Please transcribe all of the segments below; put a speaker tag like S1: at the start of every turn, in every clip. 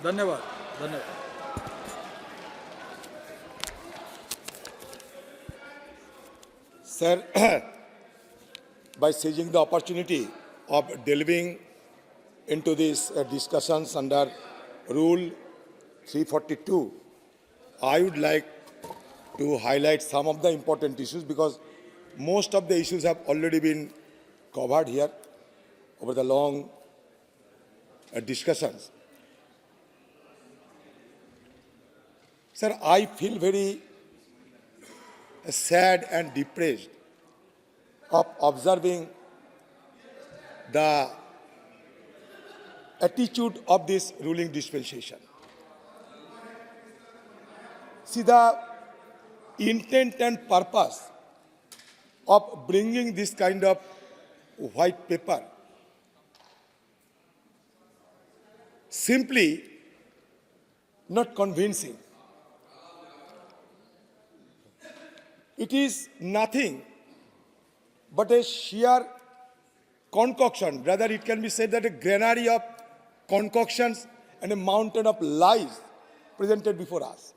S1: धन्यवाद धन्यवाद।
S2: Sir, by seizing the opportunity of delving into these discussions under Rule 342, I would like to highlight some of the important issues because most of the issues have already been covered here over the long discussions. Sir, I feel very sad and depressed of observing the attitude of this ruling dispensation. See, the intent and purpose of bringing this kind of white paper simply not convincing. It is nothing but a sheer concoction. Rather, it can be said that a granary of concoctions and a mountain of lies presented before us.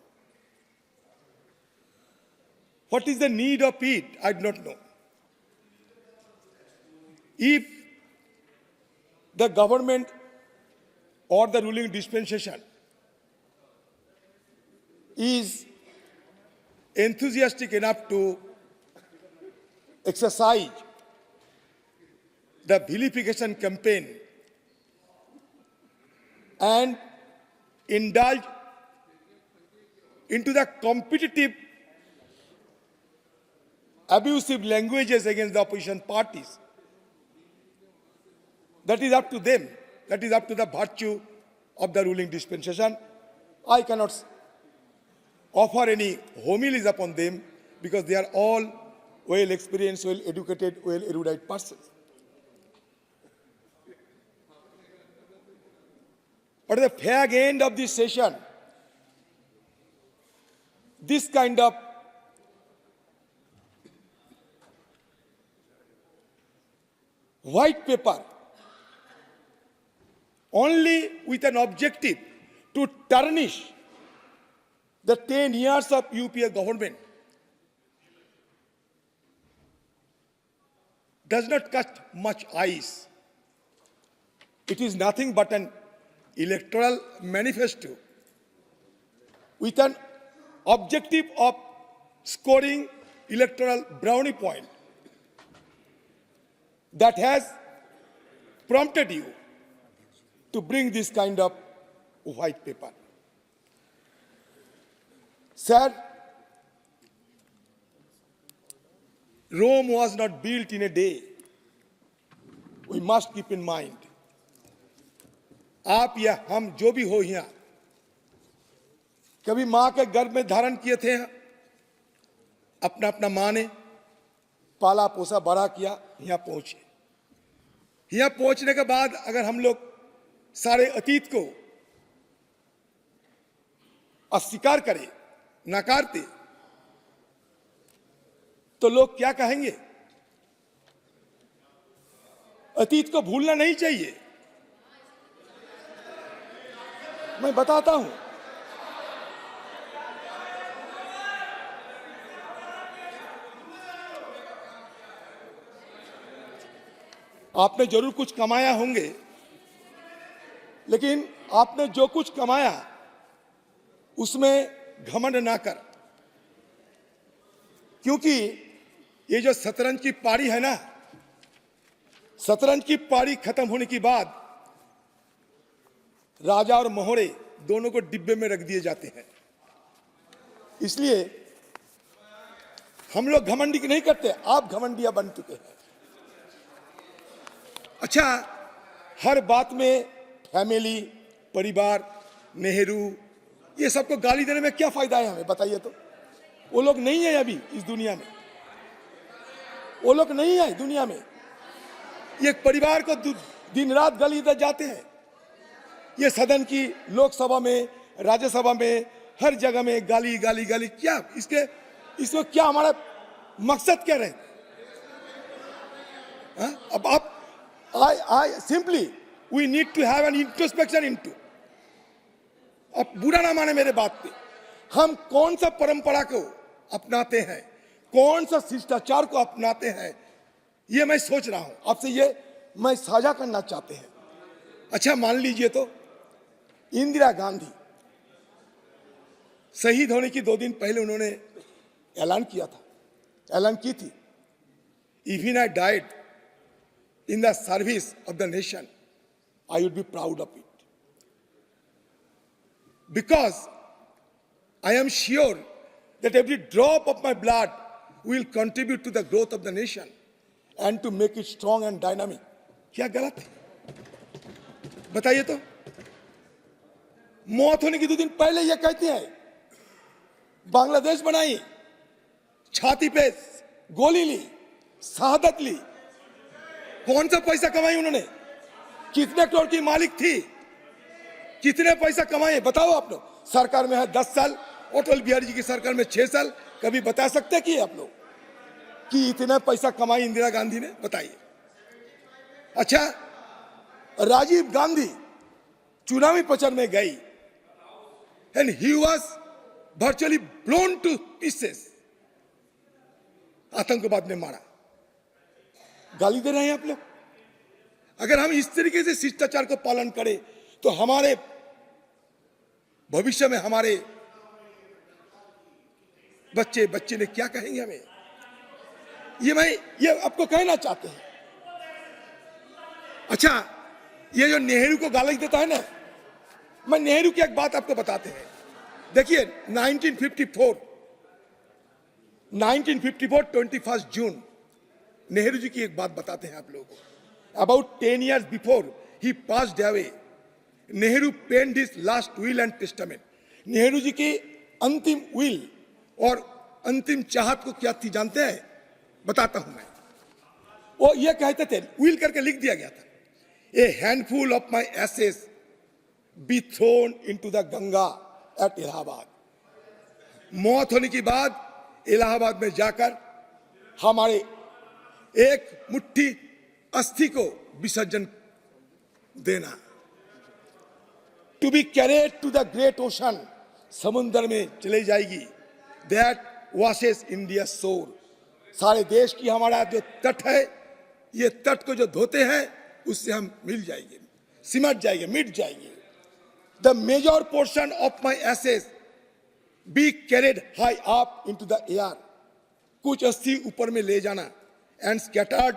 S2: What is the need of it? I do not know. If the government or the ruling dispensation is enthusiastic enough to exercise the vilification campaign and indulge into the competitive abusive languages against the opposition parties, that is up to them. That is up to the virtue of the ruling dispensation. I cannot offer any homilies upon them because they are all well experienced, well educated, well erudite persons. But at the fag end of this session, this kind of white paper, only with an objective to tarnish the 10 years of UPA government, does not cut much ice. It is nothing but an electoral manifesto with an objective of scoring electoral brownie point that has prompted you to bring this kind of white paper. Sir, Rome was not built in a day. We must keep in mind. आप या हम जो भी हो यहाँ कभी माँ के गर्भ में धारण किए थे, अपना अपना माँ ने पाला पोसा बड़ा किया, यहाँ पहुंचे। यहाँ पहुंचने के बाद अगर हम लोग सारे अतीत को अस्वीकार करें, नकारते, तो लोग क्या कहेंगे? अतीत को भूलना नहीं चाहिए। मैं बताता हूं, आपने जरूर कुछ कमाया होंगे, लेकिन आपने जो कुछ कमाया उसमें घमंड ना कर, क्योंकि ये जो शतरंज की पारी है ना, शतरंज की पारी खत्म होने के बाद राजा और मोहरे दोनों को डिब्बे में रख दिए जाते हैं। इसलिए हम लोग घमंडी नहीं करते, आप घमंडिया बन चुके हैं। अच्छा, हर बात में फैमिली, परिवार, नेहरू, ये सबको गाली देने में क्या फायदा है हमें? बताइए तो। वो लोग नहीं है अभी इस दुनिया में, वो लोग नहीं है दुनिया में। ये परिवार को दिन रात गाली दे जाते हैं। ये सदन की लोकसभा में, राज्यसभा में, हर जगह में गाली गाली गाली। क्या इसको क्या हमारा मकसद क्या रहे? अब आप I simply we need to have an introspection into अब बुरा ना माने मेरे बात पे, हम कौन सा परंपरा को अपनाते हैं, कौन सा शिष्टाचार को अपनाते हैं, ये मैं सोच रहा हूं आपसे, ये मैं साझा करना चाहते हैं। अच्छा मान लीजिए तो इंदिरा गांधी शहीद होने की 2 दिन पहले उन्होंने ऐलान किया था, ऐलान की थी, even I died in the service of the nation I would be proud of it, because I am sure that every drop of my blood will contribute to the growth of the nation and to make it strong and dynamic. क्या गलत है? बताइए तो। मौत होने की 2 दिन पहले ये कहते हैं, बांग्लादेश बनाई, छाती पे गोली ली, शहादत ली, कौन सा पैसा कमाई उन्होंने, कितने करोड़ की मालिक थी, कितने पैसा कमाए बताओ आप लोग। सरकार में है 10 साल, अटल बिहारी जी की सरकार में 6 साल, कभी बता सकते कि आप लोग कि इतना पैसा कमाई इंदिरा गांधी ने, बताइए। अच्छा राजीव गांधी चुनावी प्रचार में गई and he was virtually blown two pieces, आतंकवाद ने मारा, गाली दे रहे हैं आप लोग। अगर हम इस तरीके से शिष्टाचार को पालन करें तो हमारे भविष्य में हमारे बच्चे ने क्या कहेंगे हमें, ये आपको कहना चाहते हैं। अच्छा ये जो नेहरू को गाली देता है ना, मैं नेहरू की एक बात आपको बताते हैं। देखिए 1954 21 जून नेहरू जी की एक बात बताते हैं आप लोगों को। अबाउट 10 years बिफोर ही passed away, Nehru penned his last will and testament. Nehru ji की अंतिम विल और अंतिम चाहत को क्या थी जानते हैं, बताता हूं मैं। वो ये कहते थे, विल करके लिख दिया गया था, a handful of my ashes be thrown into the Ganga at Allahabad. मौत होने के बाद इलाहाबाद में जाकर हमारे एक मुट्ठी अस्थि को विसर्जन देना, to be carried to the great ocean, समुद्र में चले जाएगी, दैट वॉशेस इंडिया शोर। सारे देश की हमारा जो तट है, ये तट को जो धोते हैं उससे हम मिल जाएंगे, सिमट जाएंगे, मिट जाएंगे। The major portion of my ashes be carried high up into the air, कुछ अस्थि ऊपर में ले जाना, and scattered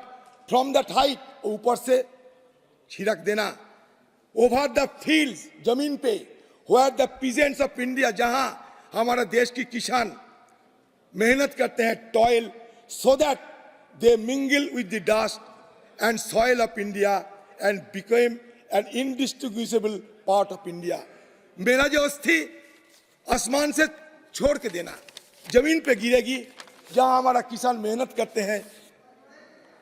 S2: from that height, ऊपर से छिड़क देना, ओवर द फील्ड्स, जमीन पे, where the peasants of India, जहां हमारा देश की किसान मेहनत करते हैं, toil, so that they mingle with the dust and soil of India and became an indistinguishable part of India. मेरा जो अस्थि आसमान से छोड़ के देना, जमीन पे गिरेगी, जहां हमारा किसान मेहनत करते हैं,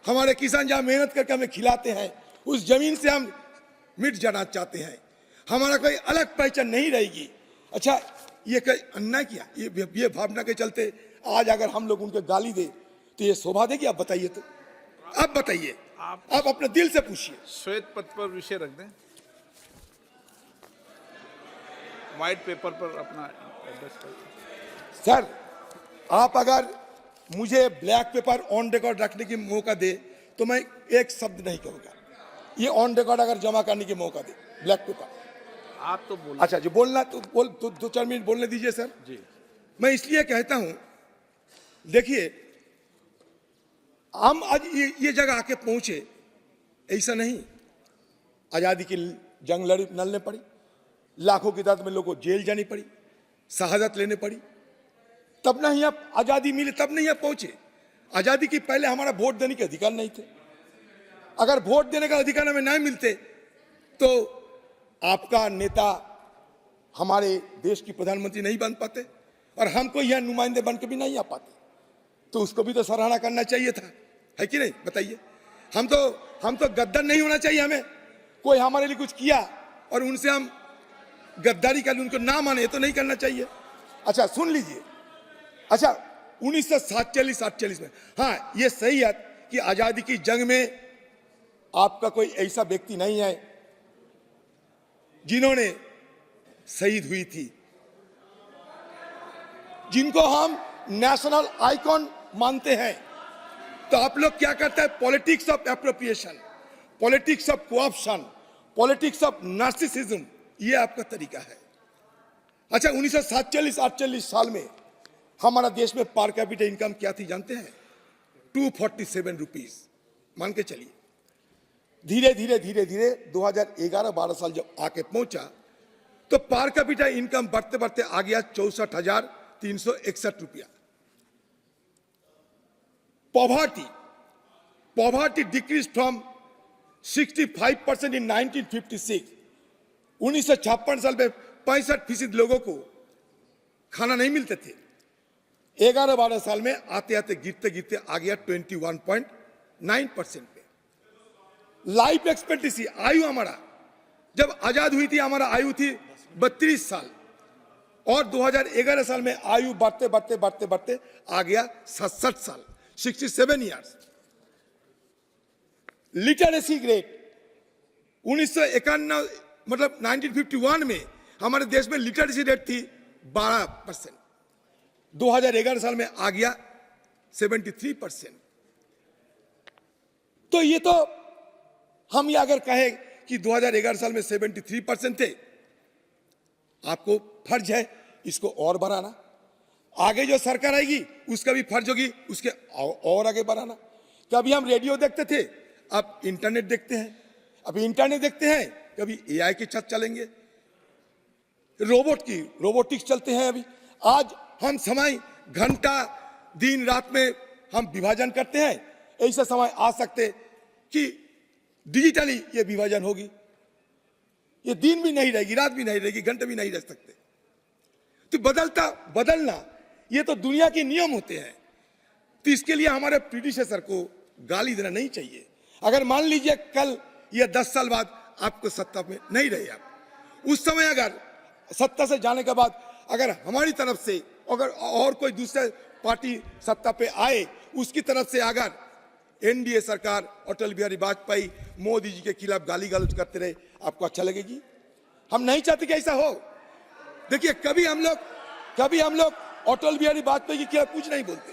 S2: हमारे किसान जहां मेहनत करके हमें खिलाते हैं, उस जमीन से हम मिट जाना चाहते हैं, हमारा कोई अलग पहचान नहीं रहेगी। अच्छा ये कोई अन्याय किया, ये भावना के चलते आज अगर हम लोग उनके गाली दे तो ये शोभा देगी? आप बताइए तो, आप बताइए, आप अपने दिल से पूछिए।
S1: श्वेत पत्र पर विषय रख दें, व्हाइट पेपर पर अपना एड्रेस कर।
S2: सर आप अगर मुझे ब्लैक पेपर ऑन रिकॉर्ड रखने की मौका दे तो मैं एक शब्द नहीं कहूंगा, ये ऑन रिकॉर्ड अगर जमा करने की मौका दे ब्लैक पेपर।
S1: आप तो बोल,
S2: अच्छा जो बोलना तो बोल, 2-4 मिनट बोलने दीजिए सर
S1: जी।
S2: मैं इसलिए कहता हूं, देखिए हम आज ये जगह आके पहुंचे, ऐसा नहीं, आजादी की जंग लड़ने पड़ी, लाखों की तादाद में लोगों को जेल जानी पड़ी, शहादत लेने पड़ी, तब नहीं आप आजादी मिली, तब नहीं आप पहुंचे। आजादी की पहले हमारा वोट देने के अधिकार नहीं थे। अगर वोट देने का अधिकार हमें नहीं मिलते तो आपका नेता हमारे देश की प्रधानमंत्री नहीं बन पाते और हमको यह नुमाइंदे बन के भी नहीं आ पाते, तो उसको भी तो सराहना करना चाहिए था, है कि नहीं? बताइए। हम तो गद्दार नहीं होना चाहिए, हमें कोई हमारे लिए कुछ किया और उनसे हम गद्दारी कर उनको ना माने, तो नहीं करना चाहिए। अच्छा सुन लीजिए, अच्छा 1947-48 में, हाँ ये सही है कि आजादी की जंग में आपका कोई ऐसा व्यक्ति नहीं है जिन्होंने शहीद हुई थी, जिनको हम नेशनल आइकॉन मानते हैं, तो आप लोग क्या करते हैं? Politics of appropriation, politics of co-option, politics of narcissism, ये आपका तरीका है। अच्छा, 1947-48 साल में हमारा देश में पर कैपिटा इनकम क्या थी जानते हैं? 247 रुपीज। मान के चलिए धीरे धीरे धीरे धीरे 2011-12 साल जब आके पहुंचा तो पर कैपिटा इनकम बढ़ते बढ़ते आ गया 64,361 रुपया। पॉवर्टी डिक्रीज फ्रॉम 65% इन 1956। 1956 साल में 65% लोगों को खाना नहीं मिलते थे। 11-12 साल में आते आते गिरते गिरते आ गया 21.9% पे। लाइफ एक्सपेक्टेंसी, आयु हमारा जब आजाद हुई थी, हमारा आयु थी 32 साल, और 2011 साल में आयु बढ़ते बढ़ते बढ़ते बढ़ते आ गया 67 साल, 67 ईयर्स। लिटरेसी रेट 1951 मतलब 1951 में हमारे देश में लिटरेसी रेट थी 12%, 2011 साल में आ गया 73%। तो ये तो हम ये अगर कहें कि 2011 साल में 73% थे, आपको फर्ज है इसको और बढ़ाना। आगे जो सरकार आएगी उसका भी फर्ज होगी उसके और आगे बढ़ाना। कभी हम रेडियो देखते थे, अब इंटरनेट देखते हैं, अभी इंटरनेट देखते हैं, कभी एआई के छत चलेंगे, रोबोटिक्स चलते हैं। अभी आज हम समय घंटा दिन रात में हम विभाजन करते हैं, ऐसा समय आ सकते कि डिजिटली ये विभाजन होगी, ये दिन भी नहीं रहेगी, रात भी नहीं रहेगी, घंटे भी नहीं रह सकते। तो बदलना ये तो दुनिया के नियम होते हैं। तो इसके लिए हमारे प्रीडिसेसर को गाली देना नहीं चाहिए। अगर मान लीजिए कल या 10 साल बाद आपको सत्ता में नहीं रहे, आप उस समय अगर सत्ता से जाने के बाद अगर हमारी तरफ से अगर और कोई दूसरे पार्टी सत्ता पे आए, उसकी तरफ से अगर एनडीए सरकार अटल बिहारी वाजपेयी मोदी जी के खिलाफ गाली गलौज करते रहे, आपको अच्छा लगेगी? हम नहीं चाहते कि ऐसा हो। देखिए कभी हम लोग अटल बिहारी वाजपेयी के खिलाफ कुछ नहीं बोलते।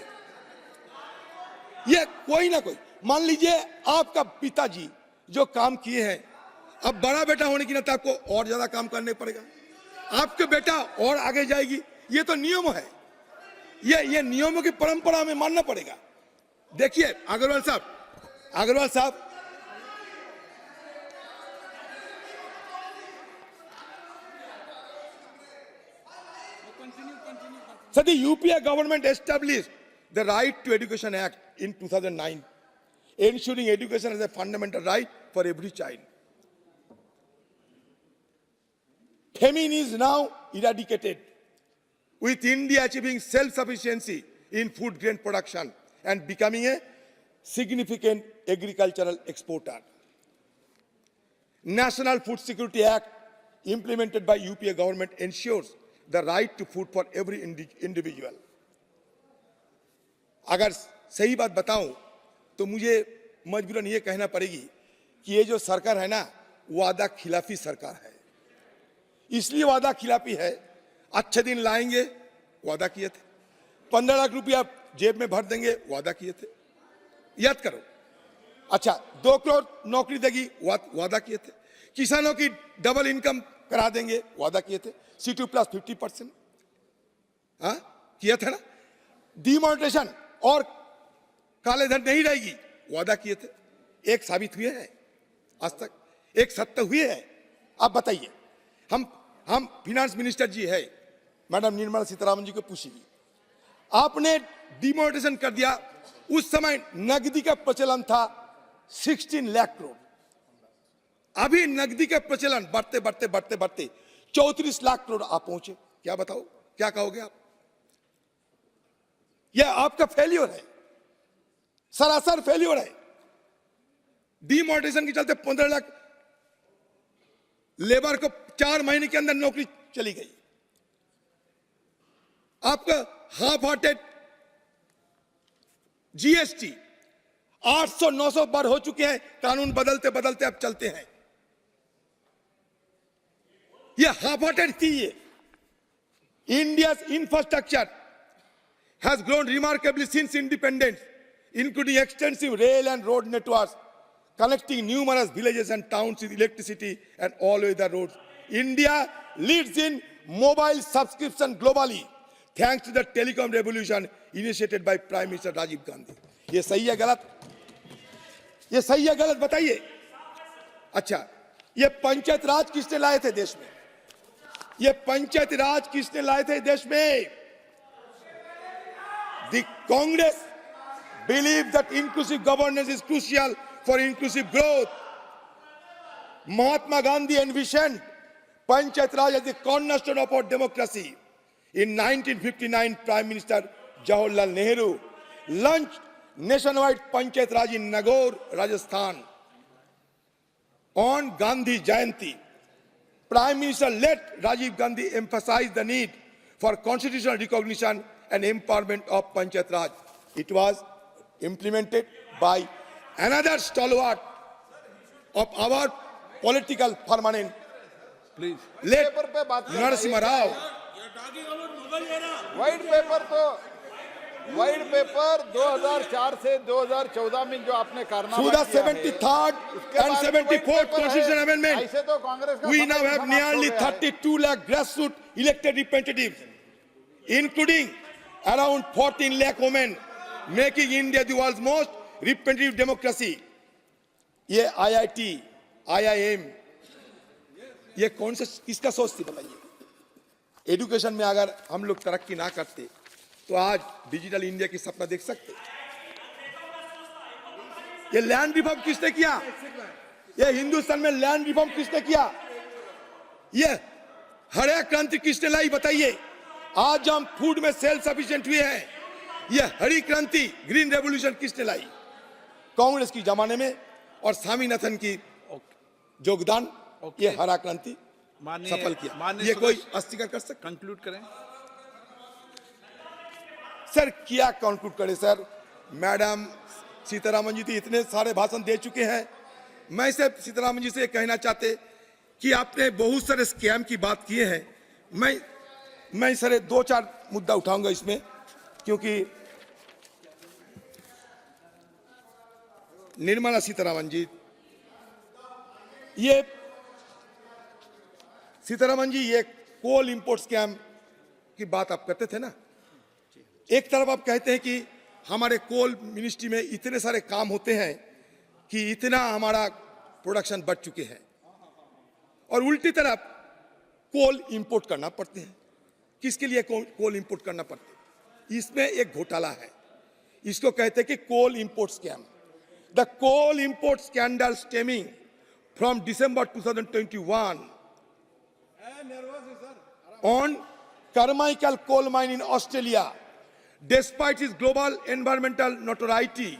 S2: ये कोई ना कोई, मान लीजिए आपका पिताजी जो काम किए हैं, अब बड़ा बेटा होने की नाते आपको और ज्यादा काम करने पड़ेगा, आपके बेटा और आगे जाएगी। ये तो नियम है, ये नियमों की परंपरा में मानना पड़ेगा। देखिए अग्रवाल साहब So the UPA government established the Right to Education Act in 2009, ensuring education as a fundamental right for every child. Famine is now eradicated, with India achieving self-sufficiency in food grain production and becoming a significant agricultural exporter. National Food Security Act implemented by UPA government ensures the right to food for every individual. अगर सही बात बताऊं तो मुझे मजबूरन ये कहना पड़ेगी कि ये जो सरकार है ना, वादा खिलाफी सरकार है। इसलिए वादा खिलाफी है, अच्छे दिन लाएंगे वादा किए थे, 15 लाख रुपया जेब में भर देंगे वादा किए थे, याद करो। अच्छा 2 करोड़ नौकरी देगी वादा किए थे, किसानों की डबल इनकम करा देंगे वादा किए थे, C2 प्लस 50%, हाँ किया था ना। डिमोनेटाइजेशन और काले धन नहीं रहेगी वादा किए थे, एक साबित हुए हैं आज तक, एक सत्य हुए हैं। आप बताइए, हम फिनांस मिनिस्टर जी है मैडम निर्मला सीतारामन जी को पूछिए, आपने डिमोनेटाइजेशन कर दिया, उस समय नकदी का प्रचलन था 16 लाख करोड़, अभी नकदी का प्रचलन बढ़ते बढ़ते बढ़ते बढ़ते 34 लाख करोड़ आप पहुंचे। क्या बताओ, क्या कहोगे आप? यह आपका फेल्योर है, सरासर फेल्योर है। डिमोनेटाइजेशन के चलते 15 लाख लेबर को 4 महीने के अंदर नौकरी चली गई। आपका हाफ हार्टेड जीएसटी 800-900 बार हो चुके हैं, कानून बदलते बदलते अब चलते हैं। ये हाफ-हार्टेड थी ये। India's infrastructure has grown remarkably since independence, including extensive rail and road networks connecting numerous villages and towns with electricity and all-weather roads. India leads in mobile subscription globally thanks to the telecom revolution initiated by Prime Minister Rajiv Gandhi. ये सही है गलत? ये सही है गलत बताइए। अच्छा, ये पंचायत राज किसने लाए थे देश में? ये पंचायत राज किसने लाए थे देश में? The Congress believes that inclusive governance is crucial for inclusive growth. Mahatma Gandhi envisioned Panchayat Raj as the cornerstone of our democracy. In 1959, Prime Minister Jawaharlal Nehru launched nationwide Panchayat Raj in Nagaur, Rajasthan. On Gandhi Jayanti, Prime Minister let Rajiv Gandhi emphasize the need for constitutional recognition and empowerment of Panchayat Raj. It was implemented by another stalwart of our political permanent,
S1: please.
S2: let
S3: paper पे बात करना
S2: Narasimha Rao.
S3: White paper 2004 से 2014 में जो आपने कारनामा
S2: Through the
S3: किया है,
S2: 73rd
S3: उसके
S2: and
S3: बाद
S2: 74th
S3: वाइट पेपर
S2: Constitution
S3: है।
S2: Amendment,
S3: ऐसे तो कांग्रेस का
S2: we
S3: समय
S2: now have
S3: समाप्त
S2: nearly
S3: हो गया है।
S2: 32 lakh grassroots elected representatives, including around 14 lakh women, making India the world's most representative democracy. ये IIT, IIM, ये कौन सा किसका सोच थी बताइए? एजुकेशन में अगर हम लोग तरक्की ना करते तो आज डिजिटल इंडिया की सपना देख सकते। ये लैंड रिफॉर्म किसने किया? ये हिंदुस्तान में लैंड रिफॉर्म किसने किया? ये हरित क्रांति किसने लाई बताइए? आज हम फूड में सेल्फ सफिशिएंट हुए हैं। ये हरी क्रांति, ग्रीन रेवोल्यूशन किसने लाई? कांग्रेस की जमाने में और स्वामीनाथन की योगदान, ये हरा क्रांति सफल किया। ये कोई अस्वीकार कर सकता?
S1: कंक्लूड करें।
S2: सर क्या कंक्लूड करे सर? मैडम सीतारामन जी तो इतने सारे भाषण दे चुके हैं। मैं सिर्फ सीतारामन जी से कहना चाहते कि आपने बहुत सारे स्कैम की बात किए हैं। मैं सर 2-4 मुद्दा उठाऊंगा इसमें, क्योंकि निर्मला सीतारामन जी, ये सीतारामन जी ये कोल इंपोर्ट स्कैम की बात आप करते थे ना। एक तरफ आप कहते हैं कि हमारे कोल मिनिस्ट्री में इतने सारे काम होते हैं कि इतना हमारा प्रोडक्शन बढ़ चुके हैं, और उल्टी तरफ कोल इंपोर्ट करना पड़ते हैं। किसके लिए कोल इंपोर्ट करना पड़ता है? इसमें एक घोटाला है, इसको कहते हैं कि coal import scam. The coal import scandal stemming from December 2021 on Carmichael coal mine in Australia. Despite its global environmental notoriety,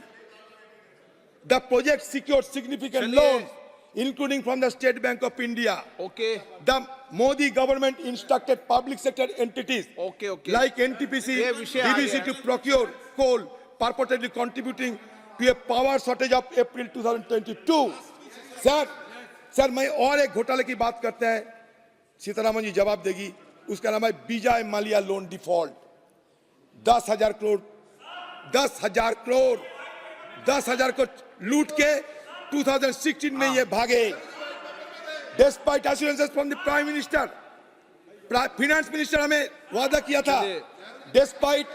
S2: the project secured significant loans, including from the State Bank of India.
S1: Okay
S2: The Modi government instructed public sector entities
S1: okay okay
S2: like NTPC,
S1: ये विषय आ
S2: DVC
S1: गया
S2: to procure coal, purportedly contributing to a power shortage of April 2022. Sir मैं और एक घोटाले की बात करते हैं, सीतारामन जी जवाब देगी। उसका नाम है विजय माल्या लोन डिफॉल्ट। 10,000 करोड़ 10,000 को लूट के 2016 में ये भागे। Despite assurances from the Prime Minister, Finance Minister हमें वादा किया था। Despite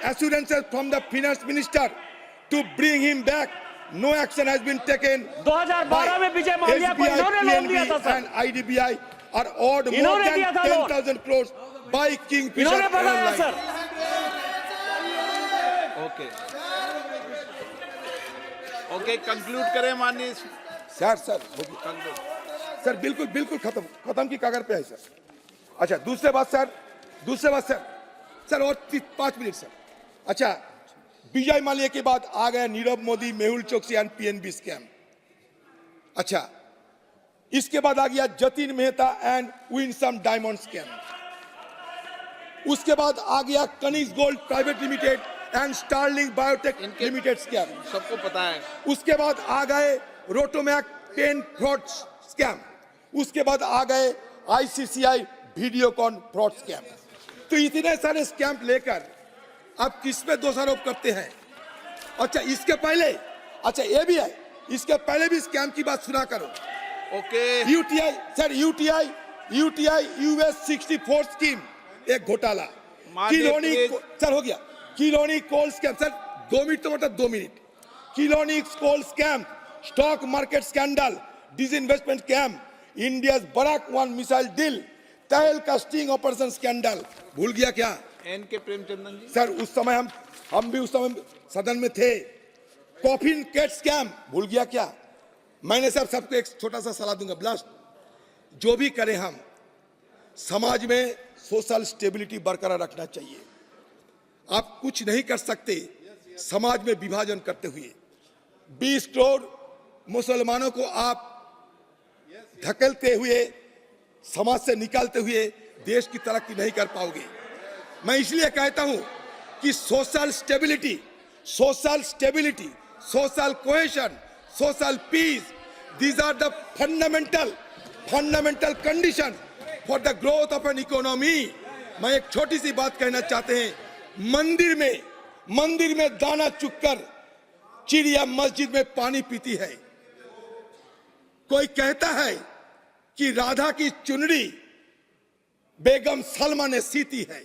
S2: assurances from the Finance Minister to bring him back, no action has been taken.
S4: 2012 में विजय माल्या को इन्होंने लोन दिया था sir.
S2: and IDBI are owed more
S4: इन्होंने
S2: than
S4: दिया था लोन।
S2: 10,000 crores by Kingfisher
S4: इन्होंने बताया
S2: Airlines.
S4: Sir.
S1: Okay okay conclude करें माननीय
S2: सर बिल्कुल खत्म की कागर पे है सर। अच्छा दूसरे बात सर और 5 मिनट सर। अच्छा विजय माल्या के बाद आ गया Nirav Modi, Mehul Choksi and PNB scam. अच्छा इसके बाद आ गया Jatin Mehta and Winsome diamond scam. उसके बाद आ गया Kanishk gold private limited and Sterling biotech limited scam.
S1: सबको पता है।
S2: उसके बाद आ गए रोटोमैक पेन फ्रॉड स्कैम। उसके बाद आ गए आईसीसीआई वीडियोकॉन फ्रॉड स्कैम। तो इतने सारे स्कैम लेकर आप किस पे दोषारोप करते हैं? अच्छा इसके पहले, अच्छा ये भी है, इसके पहले भी स्कैम की बात सुना करो।
S1: Okay
S2: UTI sir, UTI US 64 scheme एक घोटाला।
S1: माननीय
S2: किलोनी
S1: प्लीज।
S2: सर हो गया, किलोनी कोल स्कैम सर 2 मिनट तो मतलब 2 मिनट। किलोनी coal scam, stock market scandal, disinvestment scam, India Barak 1 missile deal, तेल कास्टिंग ऑपरेशन स्कैंडल, भूल गया क्या?
S1: एन के प्रेमचंदन जी।
S2: सर उस समय हम भी उस समय सदन में थे। कॉफिन कैट स्कैम, भूल गया क्या? मैंने सर सबको एक छोटा सा सलाह दूंगा, ब्लास्ट जो भी करें हम समाज में सोशल स्टेबिलिटी बरकरार रखना चाहिए। आप कुछ नहीं कर सकते समाज में विभाजन करते हुए। 20 करोड़ मुसलमानों को आप धकेलते हुए, समाज से निकालते हुए देश की तरक्की नहीं कर पाओगे। मैं इसलिए कहता हूं कि social stability, social cohesion, social peace, these are the fundamental condition for the growth of an economy। मैं एक छोटी सी बात कहना चाहते हैं, मंदिर में दाना चुगकर चिड़िया मस्जिद में पानी पीती है। कोई कहता है कि राधा की चुनरी बेगम सलमा ने सीती है।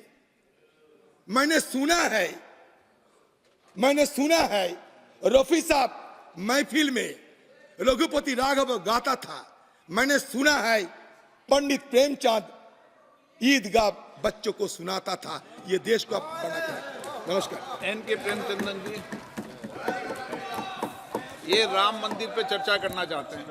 S2: मैंने सुना है रफी साहब महफिल में रघुपति राघव गाता था। मैंने सुना है पंडित प्रेमचंद ईदगाह बच्चों को सुनाता था। ये देश को आप बनाते हैं। नमस्कार।
S1: एन के प्रेमचंदन जी, ये राम मंदिर पे चर्चा करना चाहते हैं।